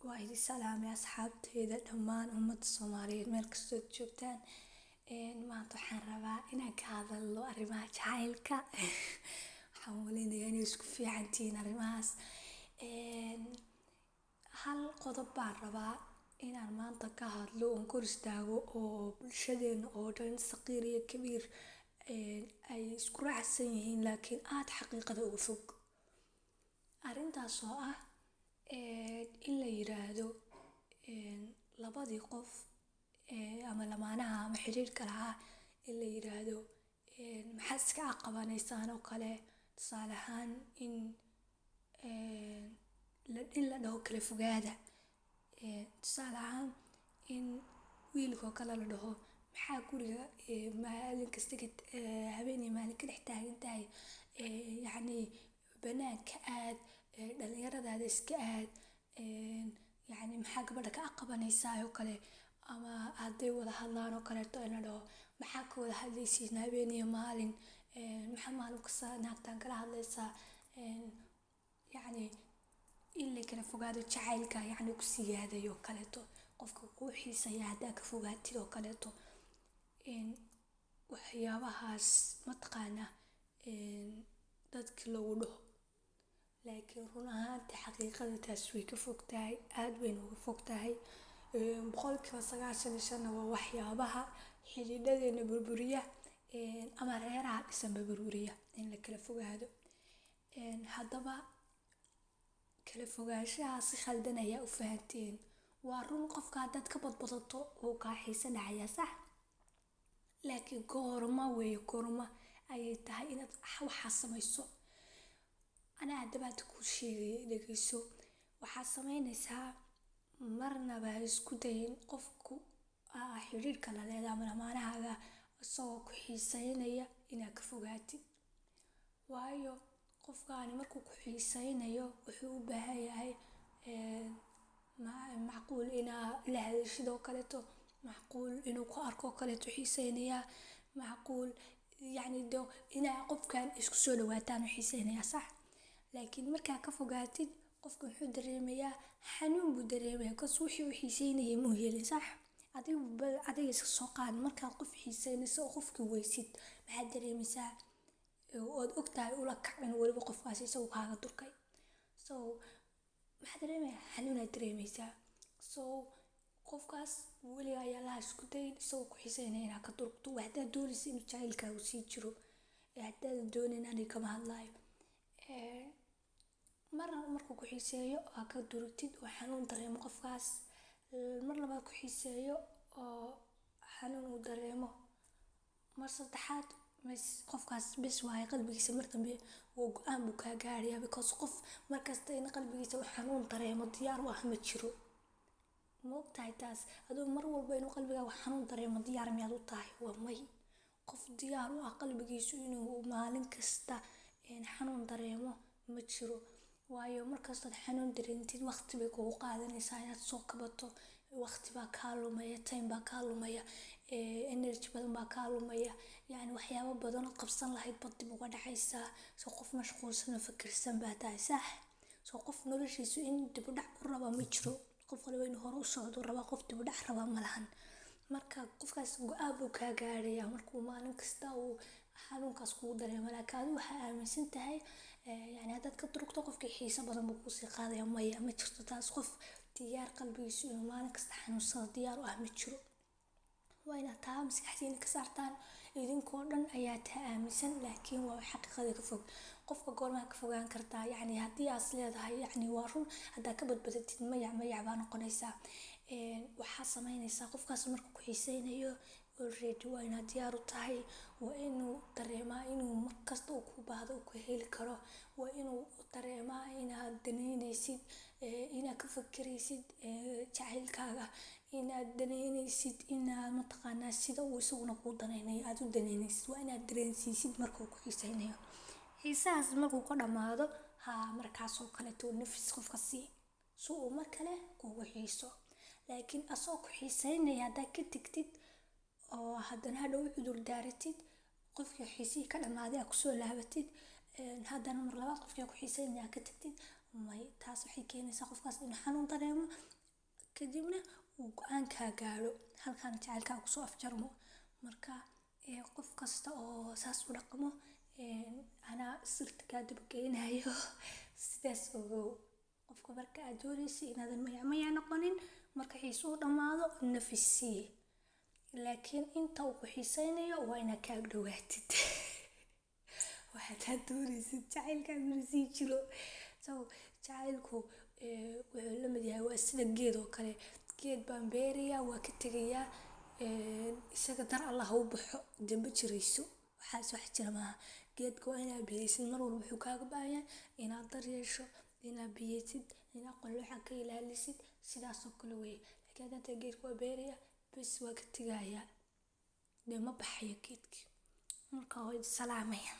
waa idin salaamay asxaabteyda dhammaan ummadda Soomaaliyeed meel kastoo joogtaan. Maanta waxaan rabaa inaan ka hadalno arrimaha jacaylka. Waxaan maleynayaa inay isku fiican tihiin arrimahaas. Hal qodob baan rabaa inaan maanta ka hadlo oon kor istaago oo bulshadeena oo dhan saqiir iyo kabiir ay isku raacsan yihiin laakiin aad xaqiiqada uga fog. Arrintaas oo ah in la yiraahdo labadii qof ama lamaanaha ama xiriirka lahaa in la yiraahdo maxaad iska qabaneysaan oo kale. Tusaale ahaan in la dhaho kala fogaada. Tusaale ahaan in wiilkoo kale la dhaho maxaa guriga maalin kasta habeen iyo maalin ka dhex taagan tahay, yacni banaanka aad, dhalinyaradaada iska aad, yacni maxaa gabadha ka qabanaysaa oo kale. Ama hadday wada hadlaan oo kaleeto in la dhaho maxaa ka wada hadlaysiin habeen iyo maalin, maxaa maalin kasta naagtaan kala hadlaysaa. Yacni in la kala fogaado jacaylka yacni ku siyaadayo oo kaleeto, qofka kuu xiisaya haddaa ka fogaatid oo kaleeto. Waxyaabahaas mataqaanaa dadkii lagu dhaho, laakiin run ahaantii xaqiiqada taas way ka fog tahay, aad bayna uga fog tahay. 95% waa waxyaabaha xidhiidhadeena burburiya ama reeraha dhisanba burburiya in la kala fogaado. Haddaba kala fogaanshaha si khaldan ayaa u fahanteen. Waa run qofka haddaad ka badbadato wuu kaa xiisa dhacaya sax, laakiin goorma ayay tahay inaad waxaa samayso. Anaa hadda kuu sheegay dhageyso, waxaad samaynaysaa marnaba ha isku dayin qofku xiriirka la leedahay ama lamaanahaaga isagoo ku xiisaynaya inaad ka fogaatid. Waayo qofkaani markuu ku xiisaynayo wuxuu u baahan yahay macquul inaa la hadashid oo kaleeto, macquul inuu ku arko oo kaleeto xiisaynaya, macquul yacni inaa qofkaan isku soo dhawaataan u xiisaynaya sax. Laakiin markaa ka fogaatid qofka wuxuu dareemayaa xanuun buu dareemayaa because wixii uu xiisaynayay muu helin sax. Adiga iska soo qaad markaad qof xiisaynayso oo qofkii weysid maxaad dareemaysaa ood ogtahay ula kac in weliba qofkaas isagu kaaga durkay. So maxaad dareemayaa xanuunaad dareemaysaa. So qofkaas weligaa ayaa la isku dayin isagoo ku xiisaynaya inaad ka durugto. Haddaad doonayso inuu jacaylkaagu sii jiro, haddaad doonin aniga kama hadlayo. Markuu ku xiiseeyo oo ka durugtid oo xanuun dareemo qofkaas, mar labaad ku xiiseeyo oo xanuun uu dareemo, mar saddexaad qofkaas bes waaye qalbigiisa mar dambe wuu go'aan buu kaa gaarayaa because qof markasta in qalbigiisa uu xanuun dareemo diyaar u ah ma jiro. Ma ogtahay taas? Adoo mar walba inuu qalbigaaga xanuun dareemo diyaar miyaad u tahay? Waa may. Qof diyaar u ah qalbigiisu inuu maalin kasta xanuun dareemo ma jiro. Waayo markastaad xanuun dareentid waqti bay kugu qaadanaysaa inaad soo kabato. Waqti baa kaa lumaya, time baa kaa lumaya, energy badan baa kaa lumaya. Yacni waxyaabo badan oo qabsan lahayd bad dib uga dhacaysaa. So qof mashquulsan oo fikirsan baa tahay sax. So qof noloshiisu in dib u dhac u raba ma jiro. Qof waliba inuu hore u socdo raba, qof dib u dhac raba ma lahan. Marka qofkaas go'aan buu kaa gaarayaa markuu maalin kasta uu xanuunkaas kugu dareemo. Laakiin adigu waxaa aaminsan tahay yacni haddaad ka durugto qofkii xiisa badan buu ku sii qaadaya. Maya ma jirto taas. Qof diyaar qalbigiisu inuu maalin kasta xanuunsado diyaar u ah ma jiro. Waa inaad taa maskaxdiina ka saartaan. Idinkoo dhan ayaa taa aaminsan laakiin waa xaqiiqada ka fog. Qofka goorma ka fogaan kartaa yacni haddii aad leedahay yacni waa run haddaa ka badbadatid mayac baa noqonaysaa. Waxaa samaynaysaa qofkaas markuu ku xiisaynayo already waa inaad diyaar u tahay. Waa inuu dareemaa inuu markasta uu ku baahdo uu ku heli karo. Waa inuu dareemaa inaad daneynaysid, inaad ka fikiraysid jacaylkaaga, inaad daneynaysid inaad mataqaanaa sida uu isaguna kuu daneynayo aad u daneynaysid. Waa inaad dareensiisid markuu ku xiisaynayo. Xiisahaas markuu ka dhamaado markaas oo kaleeto nafis qofka sii si uu mar kale kugu xiiso. Laakiin asoo ku xiisaynaya haddaad ka tagtid oo haddana hadhow cudur daaratid qofkii xiisihii ka dhamaaday aad kusoo laabatid, haddana mar labaad qofkii ku xiisaynaya ka tagtid may taas waxay keenaysaa qofkaas inuu xanuun dareemo kadibna uu go'aankaa gaaro halkaan jacaylkaa kusoo afjarmo. Marka qof kasta oo saas u dhaqmo anaa sirta kaa dabageynayo sidaas ogow. Qofka marka aad doonaysid inaadan maya noqonin marka xiisuhu dhammaado nafis sii, laakiin inta uu ku xiisaynayo waa inaad ka agdhowaatid waxaad doonaysid jacaylkaaga inuu sii jiro. So jacaylku wuxuu la mid yahay waa sida geed oo kale. Geed baan beerayaa waa ka tegayaa isaga dar Allah ha u baxo damba jirayso, waxaas wax jira maaha. Geedka waa inaad biyaysid mar walba, wuxuu kaaga baahan yahay inaad daryeesho, inaad biyaysid, inaad qallooca ka ilaalisid, sidaas oo kale weeye. Laakiin haddii aad geedka waa beeraya bes waa ka tegayaa dee ma baxayo geedkii. Marka waa salaamaya.